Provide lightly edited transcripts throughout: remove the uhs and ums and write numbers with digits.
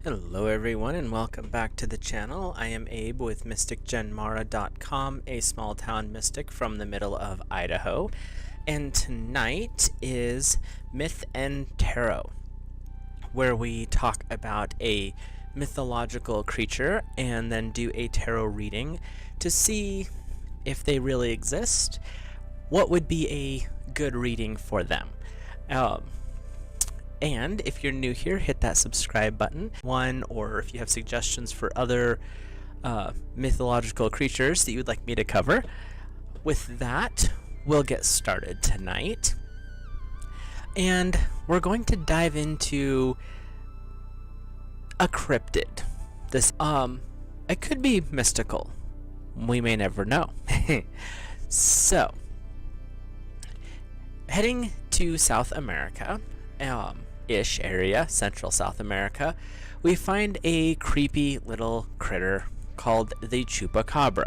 Hello everyone and welcome back to the channel. I am Abe with MysticGenMara.com, a small town mystic from the middle of Idaho. And tonight is Myth and Tarot, where we talk about a mythological creature and then do a tarot reading to see if they really exist, what would be a good reading for them. And if you're new here, hit that subscribe button. Or if you have suggestions for other mythological creatures that you would like me to cover. With that, we'll get started tonight. And we're going to dive into a cryptid. It could be mystical. We may never know. So, heading to South America, ish area, Central South America, we find a creepy little critter called the Chupacabra.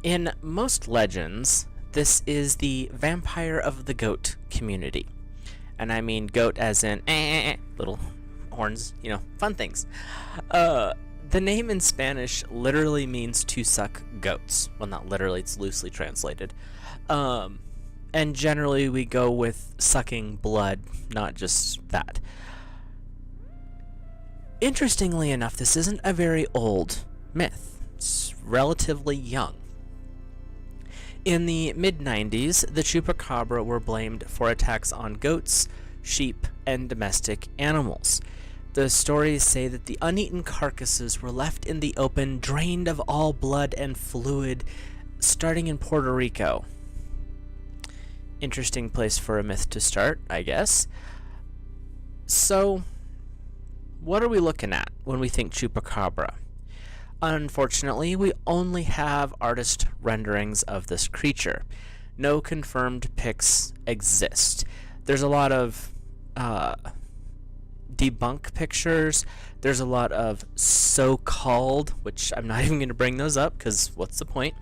In most legends, this is the vampire of the goat community. And I mean goat as in little horns, fun things. The name in Spanish literally means to suck goats. Well, not literally, it's loosely translated. And generally we go with sucking blood, not just that. Interestingly enough, this isn't a very old myth. It's relatively young. In the mid-90s, the Chupacabra were blamed for attacks on goats, sheep, and domestic animals. The stories say that the uneaten carcasses were left in the open, drained of all blood and fluid, starting in Puerto Rico. Interesting place for a myth to start, I guess. So, what are we looking at when we think Chupacabra? Unfortunately, we only have artist renderings of this creature. No confirmed pics exist. There's a lot of debunk pictures. There's a lot of so-called, which I'm not even going to bring those up because what's the point?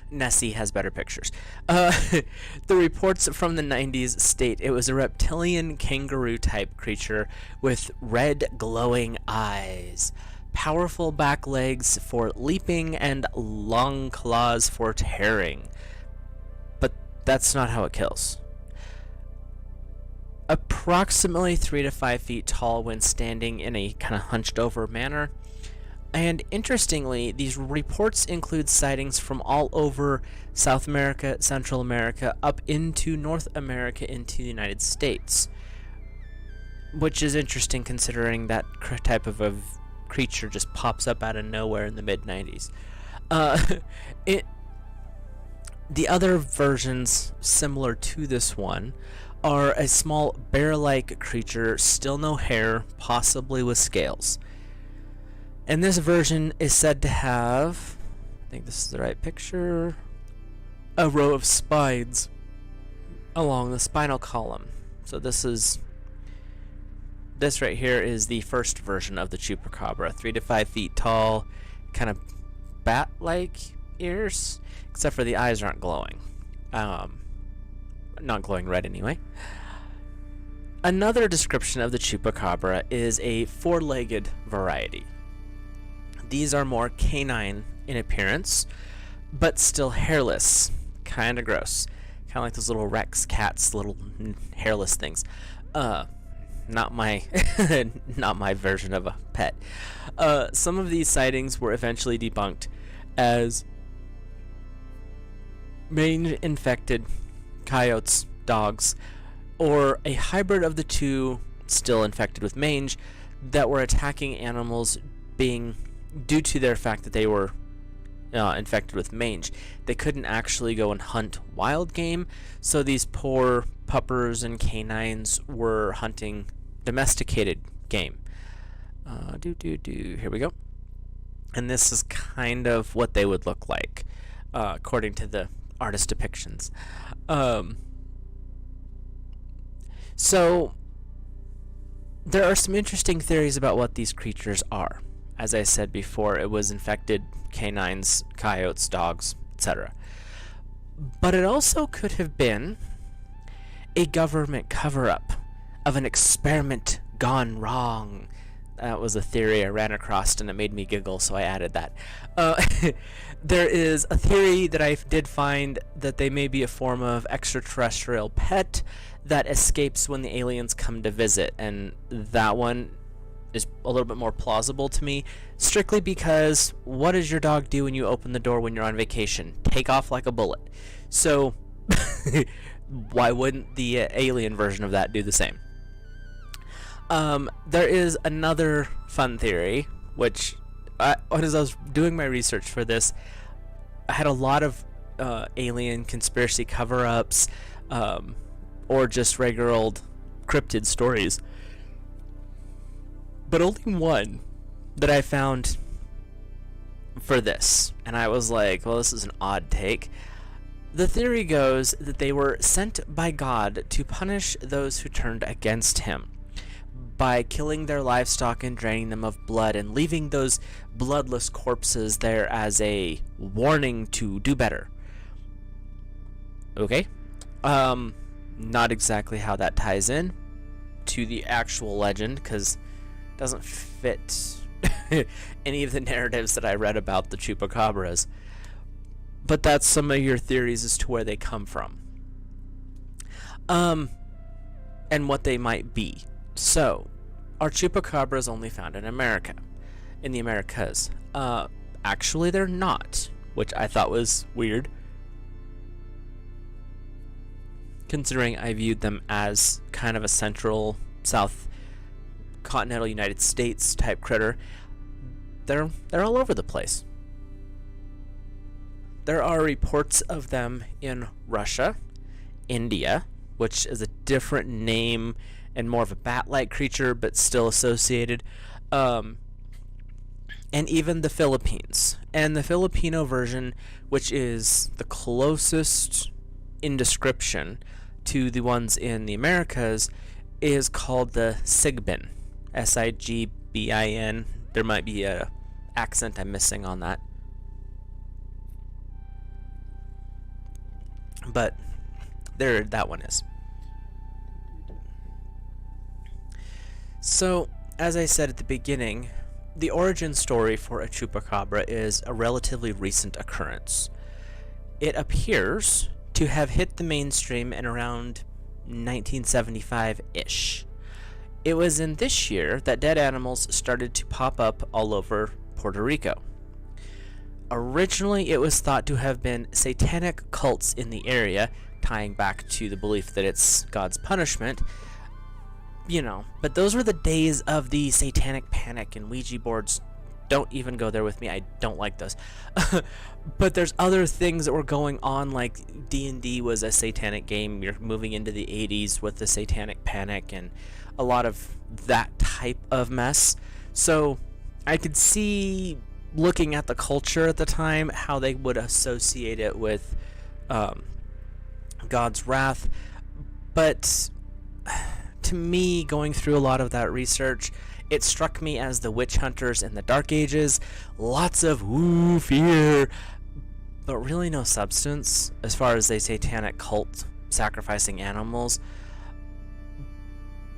Nessie has better pictures. The reports from the 90s state it was a reptilian kangaroo-type creature with red glowing eyes, powerful back legs for leaping, and long claws for tearing. But that's not how it kills. Approximately 3 to 5 feet tall when standing in a kind of hunched over manner. And interestingly, these reports include sightings from all over South America, Central America, up into North America, into the United States. Which is interesting considering that type of a creature just pops up out of nowhere in the mid-90s. The other versions similar to this one are a small bear-like creature, still no hair, possibly with scales. And this version is said to have, I think this is the right picture, a row of spines along the spinal column. So this right here is the first version of the Chupacabra, 3 to 5 feet tall, kind of bat-like ears, except for the eyes aren't glowing. Not glowing red anyway. Another description of the Chupacabra is a four-legged variety. These are more canine in appearance, but still hairless. Kinda gross. Kinda like those little Rex cats, little hairless things. Not my not my version of a pet. Some of these sightings were eventually debunked as mange-infected coyotes, dogs, or a hybrid of the two, still infected with mange, that were attacking animals due to their fact that they were infected with mange. They couldn't actually go and hunt wild game, so these poor puppers and canines were hunting domesticated game. Here we go. And this is kind of what they would look like, according to the artist depictions. So, there are some interesting theories about what these creatures are. As I said before, it was infected canines, coyotes, dogs, etc. But it also could have been a government cover-up of an experiment gone wrong That was a theory I ran across and it made me giggle, so I added that. There is a theory that I did find that they may be a form of extraterrestrial pet that escapes when the aliens come to visit, and that one is a little bit more plausible to me, strictly because what does your dog do when you open the door when you're on vacation? Take off like a bullet. So why wouldn't the alien version of that do the same? There is another fun theory, which as I was doing my research for this, I had a lot of alien conspiracy cover-ups, or just regular old cryptid stories. But only one that I found for this, and I was like, well, this is an odd take. The theory goes that they were sent by God to punish those who turned against him by killing their livestock and draining them of blood and leaving those bloodless corpses there as a warning to do better. Okay? Not exactly how that ties in to the actual legend, because it doesn't fit any of the narratives that I read about the Chupacabras. But that's some of your theories as to where they come from. And what they might be. So, are Chupacabras only found in America? In the Americas? Actually, they're not, which I thought was weird, considering I viewed them as kind of a central, south, continental United States type critter. They're all over the place. There are reports of them in Russia, India, which is a different name and more of a bat-like creature, but still associated, and even the Philippines. And the Filipino version, which is the closest in description to the ones in the Americas, is called the Sigbin, Sigbin. There might be a accent I'm missing on that, but there, that one is. So, as I said at the beginning, the origin story for a Chupacabra is a relatively recent occurrence. It appears to have hit the mainstream in around 1975-ish. It was in this year that dead animals started to pop up all over Puerto Rico. Originally, it was thought to have been satanic cults in the area, tying back to the belief that it's God's punishment. You know, but those were the days of the satanic panic and Ouija boards. Don't even go there with me. I don't like those. But there's other things that were going on, like D&D was a satanic game. You're moving into the 80s with the satanic panic and a lot of that type of mess. So I could see, looking at the culture at the time, how they would associate it with God's wrath. But to me, going through a lot of that research, it struck me as the witch hunters in the Dark Ages. Lots of woo fear, but really no substance as far as a satanic cult sacrificing animals.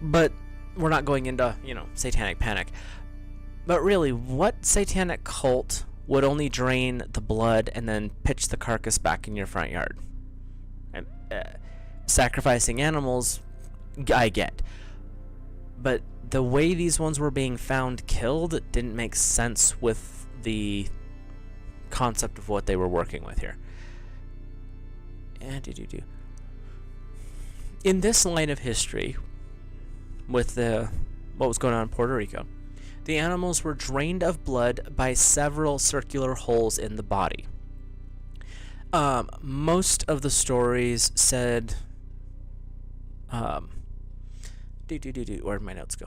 But we're not going into, satanic panic. But really, what satanic cult would only drain the blood and then pitch the carcass back in your front yard? Sacrificing animals, I get. But the way these ones were being found killed didn't make sense with the concept of what they were working with here. In this line of history, with what was going on in Puerto Rico, the animals were drained of blood by several circular holes in the body. Most of the stories said, where'd my notes go?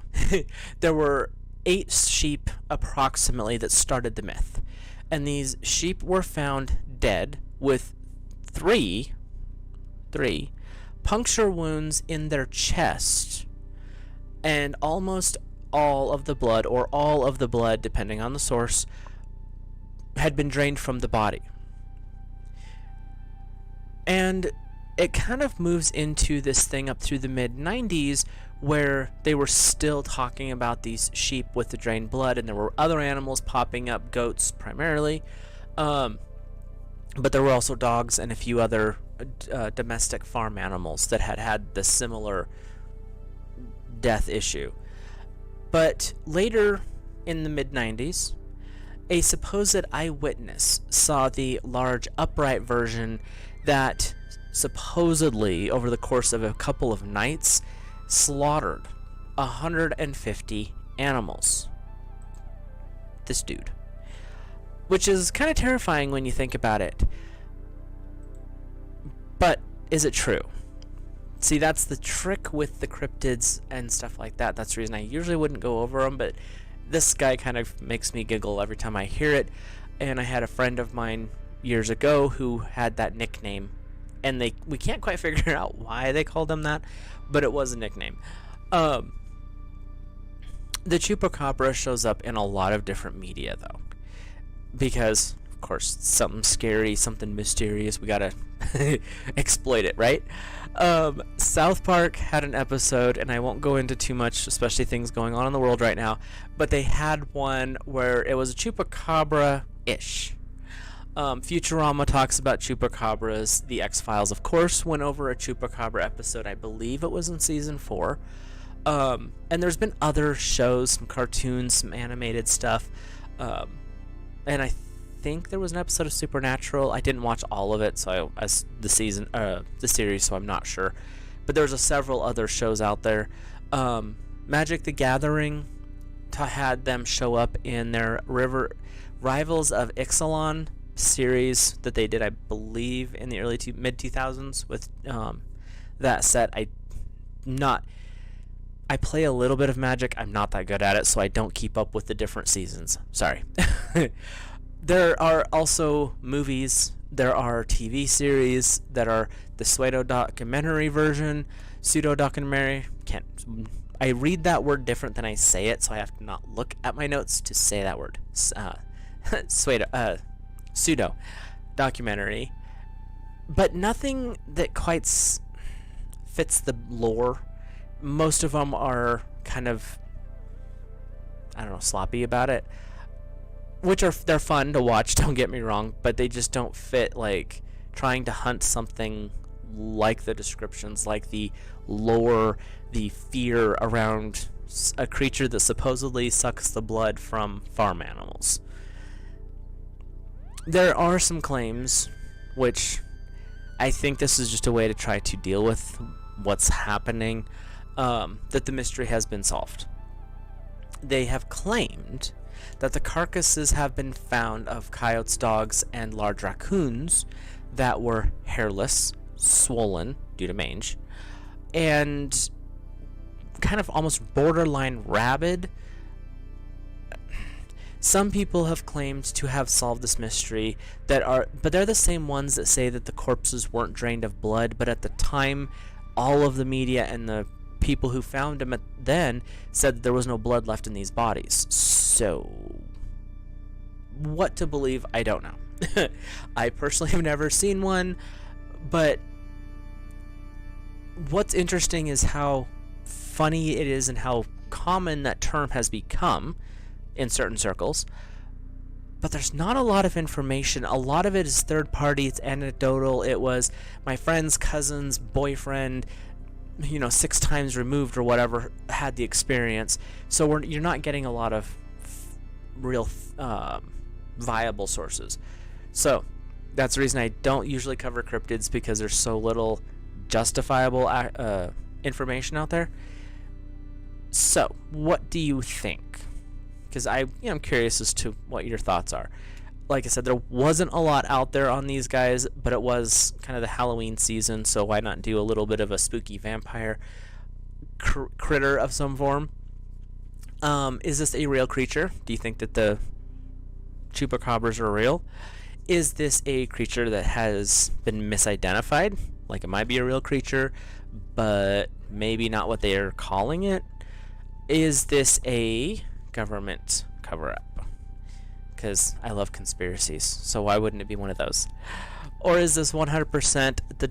There were 8 sheep approximately that started the myth, and these sheep were found dead with three puncture wounds in their chest, and almost all of the blood, or all of the blood depending on the source, had been drained from the body. And it kind of moves into this thing up through the mid-90s where they were still talking about these sheep with the drained blood, and there were other animals popping up, goats primarily, but there were also dogs and a few other domestic farm animals that had the similar death issue. But later in the mid-90s, a supposed eyewitness saw the large upright version that supposedly, over the course of a couple of nights, slaughtered 150 animals. This dude. Which is kind of terrifying when you think about it. But is it true? See, that's the trick with the cryptids and stuff like that. That's the reason I usually wouldn't go over them, but this guy kind of makes me giggle every time I hear it. And I had a friend of mine years ago who had that nickname, and we can't quite figure out why they called him that, but it was a nickname. The Chupacabra shows up in a lot of different media, though, because, of course, something scary, something mysterious, we gotta exploit it, right? South Park had an episode, and I won't go into too much, especially things going on in the world right now, but they had one where it was a Chupacabra-ish. Futurama talks about Chupacabras. The X-Files, of course, went over a Chupacabra episode. I believe it was in season 4. And there's been other shows, some cartoons, some animated stuff. And I think there was an episode of Supernatural. I didn't watch all of it, so the series, so I'm not sure. But there's several other shows out there. Magic the Gathering had them show up in their Rivals of Ixalan series that they did, I believe, in the mid 2000s with that set. I play a little bit of Magic. I'm not that good at it, so I don't keep up with the different seasons. Sorry. There are also movies. There are TV series that are the pseudo-documentary version. Pseudo-documentary. I read that word different than I say it, so I have to not look at my notes to say that word. Pseudo-documentary. But nothing that quite fits the lore. Most of them are kind of, I don't know, sloppy about it. They're fun to watch, don't get me wrong, but they just don't fit, like, trying to hunt something like the descriptions, like the lore, the fear around a creature that supposedly sucks the blood from farm animals. There are some claims, which I think this is just a way to try to deal with what's happening, that the mystery has been solved. They have claimed that the carcasses have been found of coyotes, dogs, and large raccoons that were hairless, swollen due to mange, and kind of almost borderline rabid. Some people have claimed to have solved this mystery but they're the same ones that say that the corpses weren't drained of blood, but at the time, all of the media and the people who found them then said that there was no blood left in these bodies. So, what to believe, I don't know. I personally have never seen one, but what's interesting is how funny it is and how common that term has become in certain circles. But there's not a lot of information. A lot of it is third party, it's anecdotal. It was my friend's cousin's boyfriend, 6 times removed or whatever, had the experience. So you're not getting a lot of real viable sources. So that's the reason I don't usually cover cryptids, because there's so little justifiable information out there. So what do you think? Because I'm curious as to what your thoughts are. Like I said, there wasn't a lot out there on these guys, but it was kind of the Halloween season, so why not do a little bit of a spooky vampire critter of some form? Is this a real creature? Do you think that the Chupacabras are real? Is this a creature that has been misidentified? Like, it might be a real creature, but maybe not what they are calling it? Is this a government cover-up? Because I love conspiracies, so why wouldn't it be one of those? Or is this 100% the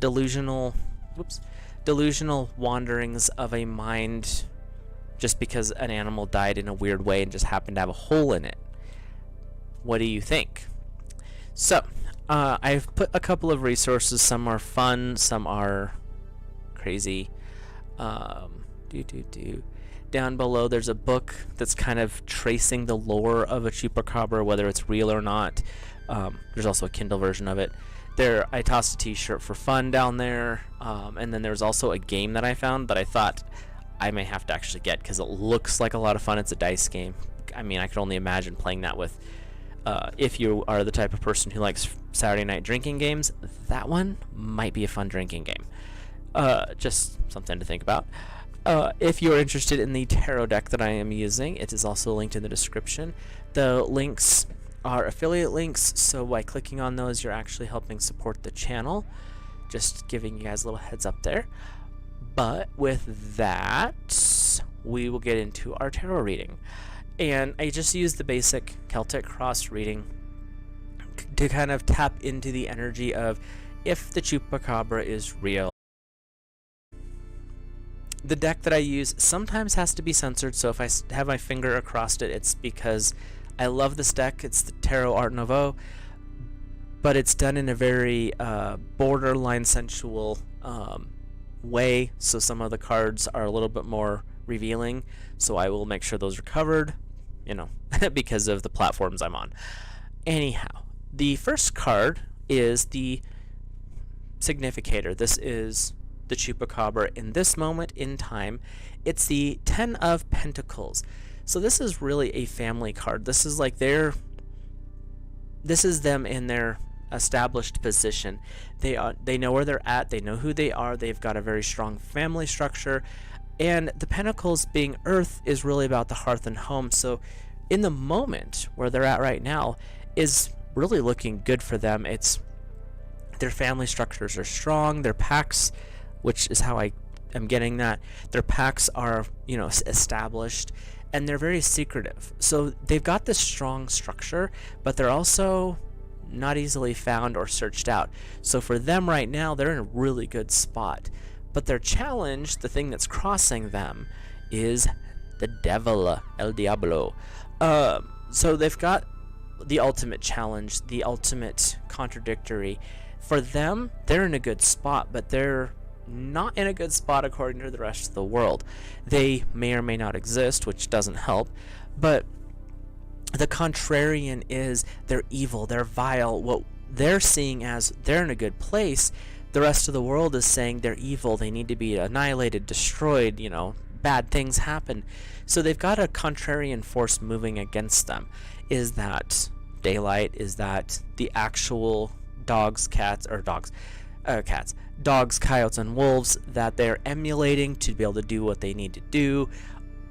delusional wanderings of a mind just because an animal died in a weird way and just happened to have a hole in it? What do you think? So, I've put a couple of resources. Some are fun, some are crazy. Down below, there's a book that's kind of tracing the lore of a chupacabra, whether it's real or not. There's also a Kindle version of it. I tossed a t-shirt for fun down there, and then there's also a game that I found that I thought I may have to actually get because it looks like a lot of fun. It's a dice game. I mean, I could only imagine playing that with, if you are the type of person who likes Saturday night drinking games, that one might be a fun drinking game. Just something to think about. If you're interested in the tarot deck that I am using, it is also linked in the description. The links are affiliate links, so by clicking on those, you're actually helping support the channel. Just giving you guys a little heads up there. But with that, we will get into our tarot reading. And I just used the basic Celtic cross reading to kind of tap into the energy of if the chupacabra is real. The deck that I use sometimes has to be censored, so if I have my finger across it, it's because I love this deck. It's the Tarot Art Nouveau, but it's done in a very borderline sensual way, so some of the cards are a little bit more revealing, so I will make sure those are covered, you know, because of the platforms I'm on. Anyhow, the first card is the significator. This is the chupacabra in this moment in time. It's the 10 of Pentacles. So this is really a family card. This is like this is them in their established position. They know where they're at, they know who they are, they've got a very strong family structure, and the Pentacles being Earth is really about the hearth and home. So in the moment where they're at right now is really looking good for them. It's their family structures are strong, their packs, which is how I am getting that, their packs are, you know, established, and they're very secretive. So they've got this strong structure, but they're also not easily found or searched out. So for them right now, they're in a really good spot. But their challenge, the thing that's crossing them, is the devil, El Diablo. So they've got the ultimate challenge, the ultimate contradictory. For them, they're in a good spot, but they're not in a good spot according to the rest of the world. They may or may not exist, which doesn't help, but the contrarian is they're evil, they're vile. What they're seeing as they're in a good place, the rest of the world is saying they're evil, they need to be annihilated, destroyed, you know, bad things happen. So they've got a contrarian force moving against them. Is that daylight? Is that the actual dogs, coyotes, and wolves that they're emulating to be able to do what they need to do?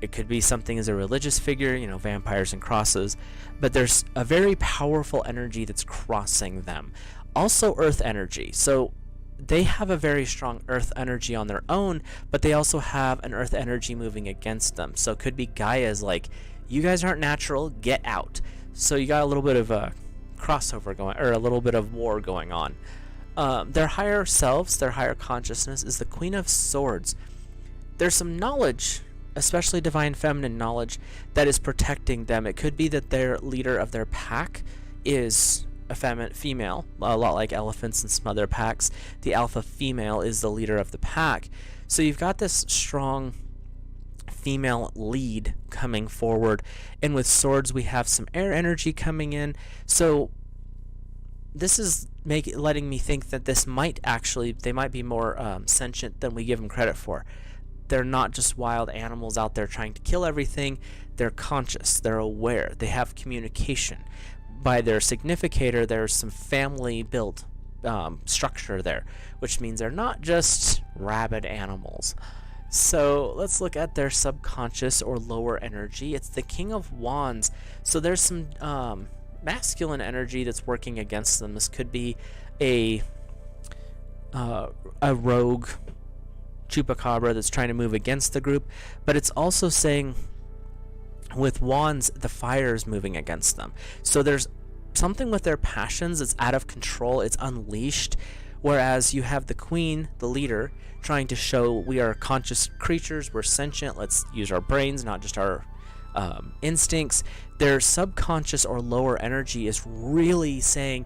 It could be something as a religious figure, you know, vampires and crosses, but there's a very powerful energy that's crossing them. Also earth energy. So they have a very strong earth energy on their own, but they also have an earth energy moving against them. So it could be Gaia's like, you guys aren't natural, get out. So you got a little bit of a crossover going, or a little bit of war going on. Their higher selves, their higher consciousness is the Queen of Swords. There's some knowledge, especially divine feminine knowledge, that is protecting them. It could be that their leader of their pack is a female, a lot like elephants and some other packs. The alpha female is the leader of the pack. So you've got this strong female lead coming forward, and with swords we have some air energy coming in. So this is letting me think that this might actually, they might be more sentient than we give them credit for. They're not just wild animals out there trying to kill everything. They're conscious, they're aware, they have communication. By their significator, there's some family built structure there, which means they're not just rabid animals. So let's look at their subconscious or lower energy. It's the King of Wands. So there's some masculine energy that's working against them. This could be a rogue chupacabra that's trying to move against the group, but it's also saying with wands the fire is moving against them. So there's something with their passions that's out of control, it's unleashed, whereas you have the queen, the leader, trying to show we are conscious creatures, we're sentient, let's use our brains, not just our instincts. Their subconscious or lower energy is really saying,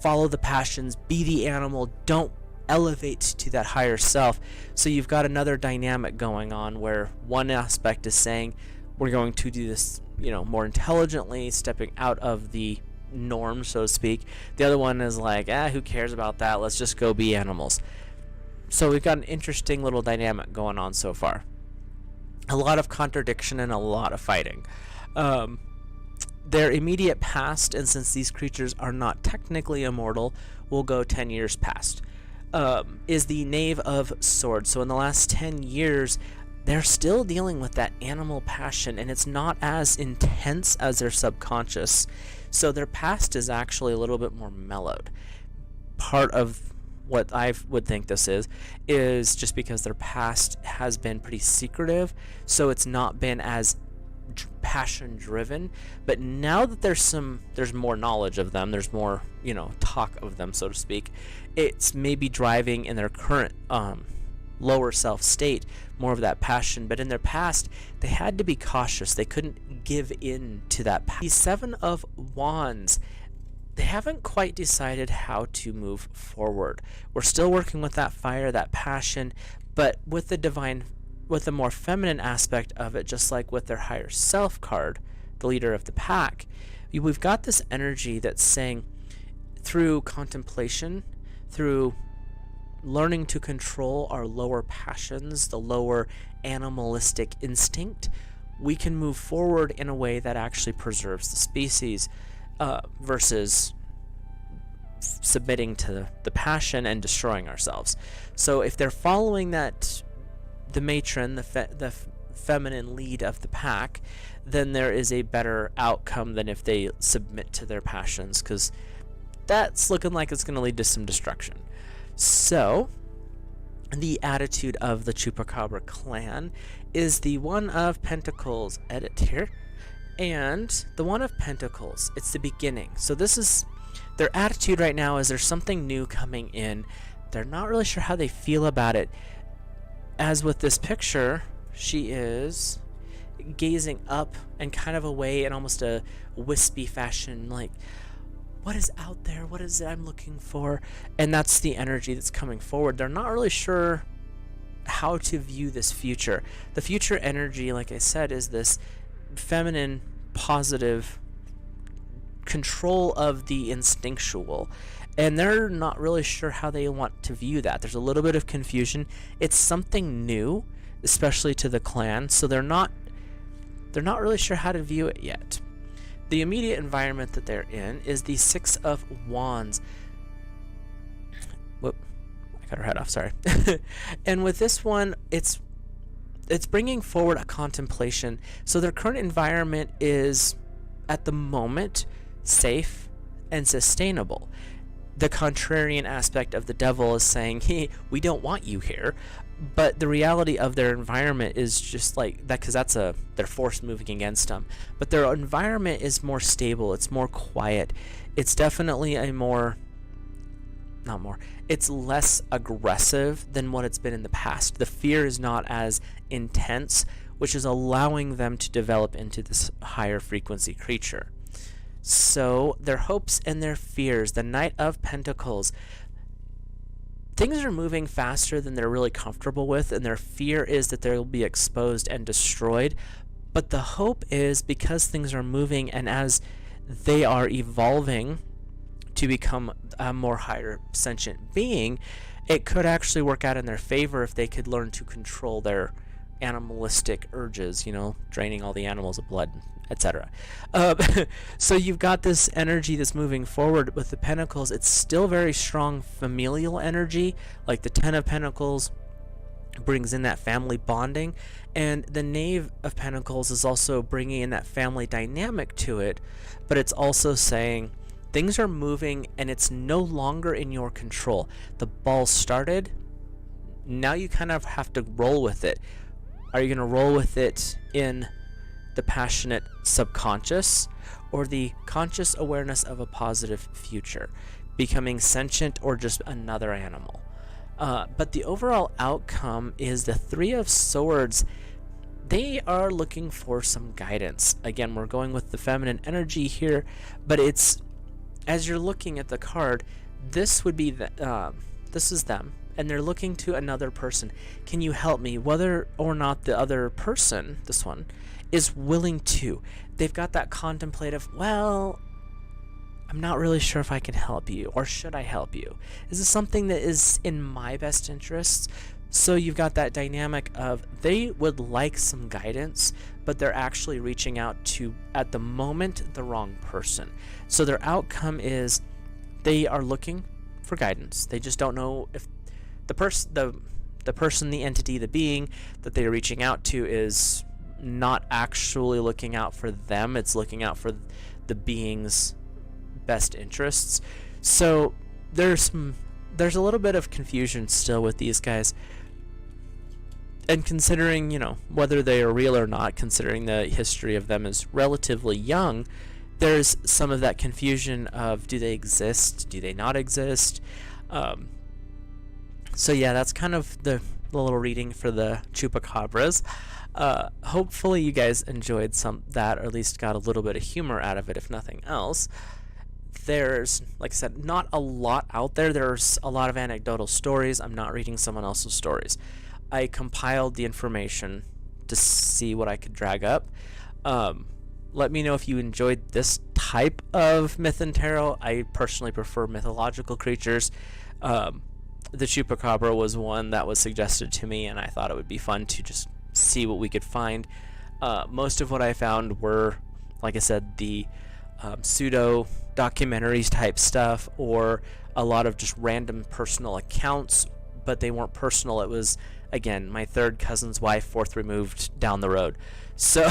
follow the passions, be the animal, don't elevate to that higher self. So you've got another dynamic going on where one aspect is saying, we're going to do this, more intelligently, stepping out of the norm, so to speak. The other one is like, who cares about that? Let's just go be animals. So we've got an interesting little dynamic going on so far. A lot of contradiction and a lot of fighting. Their immediate past, and since these creatures are not technically immortal, will go 10 years past, is the Knave of Swords. So in the last 10 years, they're still dealing with that animal passion, and it's not as intense as their subconscious. So their past is actually a little bit more mellowed. Part of what I would think this is just because their past has been pretty secretive, so it's not been as passion driven. But now that there's more knowledge of them, there's more talk of them, so to speak, it's maybe driving in their current lower self state more of that passion. But in their past, they had to be cautious. They couldn't give in to that passion. The Seven of Wands, they haven't quite decided how to move forward. We're still working with that fire, that passion, but with the divine, with the more feminine aspect of it, just like with their higher self card, the leader of the pack, we've got this energy that's saying, through contemplation, through learning to control our lower passions, the lower animalistic instinct, we can move forward in a way that actually preserves the species, versus submitting to the passion and destroying ourselves. So if they're following that, the matron, the feminine lead of the pack, then there is a better outcome than if they submit to their passions, because that's looking like it's going to lead to some destruction. So the attitude of the Chupacabra clan is the One of Pentacles. Edit here. And the One of Pentacles, it's the beginning. So this is their attitude right now, is there's something new coming in. They're not really sure how they feel about it. As with this picture, she is gazing up and kind of away in almost a wispy fashion, like, what is out there? What is it I'm looking for? And that's the energy that's coming forward. They're not really sure how to view this future. The future energy, like I said, is this feminine, positive control of the instinctual, and they're not really sure how they want to view that. There's a little bit of confusion. It's something new, especially to the clan, so they're not really sure how to view it yet. The immediate environment that they're in is the Six of Wands. Whoop, I got her head off, sorry. And with this one, it's bringing forward a contemplation. So their current environment is, at the moment, safe and sustainable. The contrarian aspect of the devil is saying, hey, we don't want you here. But the reality of their environment is just like that, because that's their force moving against them. But their environment is more stable. It's more quiet. It's definitely it's less aggressive than what it's been in the past. The fear is not as intense, which is allowing them to develop into this higher frequency creature. So their hopes and their fears, the Knight of Pentacles, things are moving faster than they're really comfortable with, and their fear is that they'll be exposed and destroyed. But the hope is, because things are moving and as they are evolving to become a more higher sentient being, it could actually work out in their favor if they could learn to control their animalistic urges, draining all the animals of blood, etc. So you've got this energy that's moving forward with the Pentacles. It's still very strong familial energy, like the Ten of Pentacles brings in that family bonding, and the Knave of Pentacles is also bringing in that family dynamic to it, but it's also saying things are moving and it's no longer in your control. The ball started, now you kind of have to roll with it. Are you going to roll with it in the passionate subconscious, or the conscious awareness of a positive future, becoming sentient or just another animal. But the overall outcome is the Three of Swords. They are looking for some guidance. Again, we're going with the feminine energy here, but it's, as you're looking at the card, this would be this is them, and they're looking to another person. Can you help me? Whether or not the other person, this one, is willing to. They've got that contemplative, well, I'm not really sure if I can help you, or should I help you? Is this something that is in my best interests? So you've got that dynamic of they would like some guidance, but they're actually reaching out to, at the moment, the wrong person. So their outcome is they are looking for guidance. They just don't know if the person, the entity, the being that they're reaching out to is not actually looking out for them. It's looking out for the being's best interests. So there's a little bit of confusion still with these guys. And considering, whether they are real or not, considering the history of them is relatively young, there's some of that confusion of, do they exist? Do they not exist? So yeah, that's kind of the little reading for the Chupacabras. Hopefully you guys enjoyed that, or at least got a little bit of humor out of it, if nothing else. There's, like I said, not a lot out there. There's a lot of anecdotal stories. I'm not reading someone else's stories. I compiled the information to see what I could drag up. Let me know if you enjoyed this type of myth and tarot. I personally prefer mythological creatures. The Chupacabra was one that was suggested to me, and I thought it would be fun to just see what we could find. Most of what I found were, like I said, the pseudo documentaries type stuff, or a lot of just random personal accounts, but they weren't personal. It was, again, my third cousin's wife, fourth removed down the road. So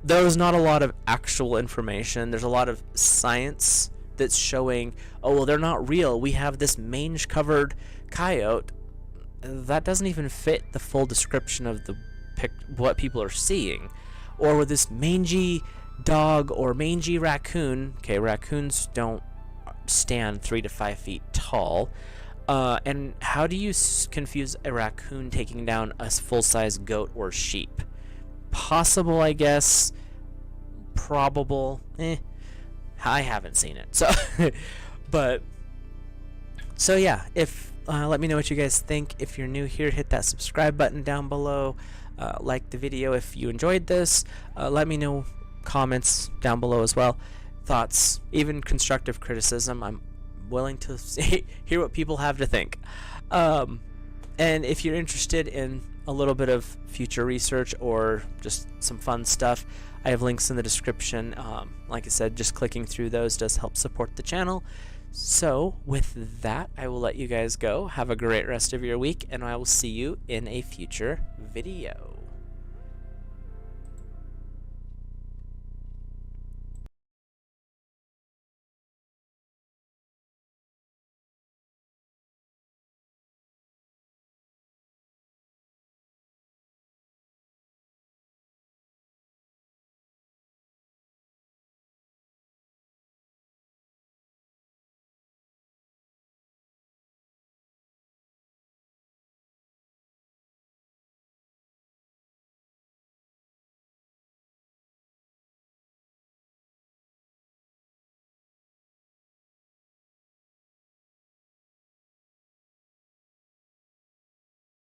there was not a lot of actual information. There's a lot of science that's showing, oh, well, they're not real. We have this mange covered coyote that doesn't even fit the full description of what people are seeing. Or with this mangy dog or mangy raccoon. Okay, raccoons don't stand 3 to 5 feet tall. And how do you confuse a raccoon taking down a full-size goat or sheep? Possible, I guess. Probable. I haven't seen it. So, so yeah. Let me know what you guys think. If you're new here, hit that subscribe button down below. Like the video if you enjoyed this. Let me know comments down below as well. Thoughts, even constructive criticism. I'm willing to hear what people have to think. And if you're interested in a little bit of future research or just some fun stuff, I have links in the description. Like I said, just clicking through those does help support the channel. So with that, I will let you guys go. Have a great rest of your week, and I will see you in a future video.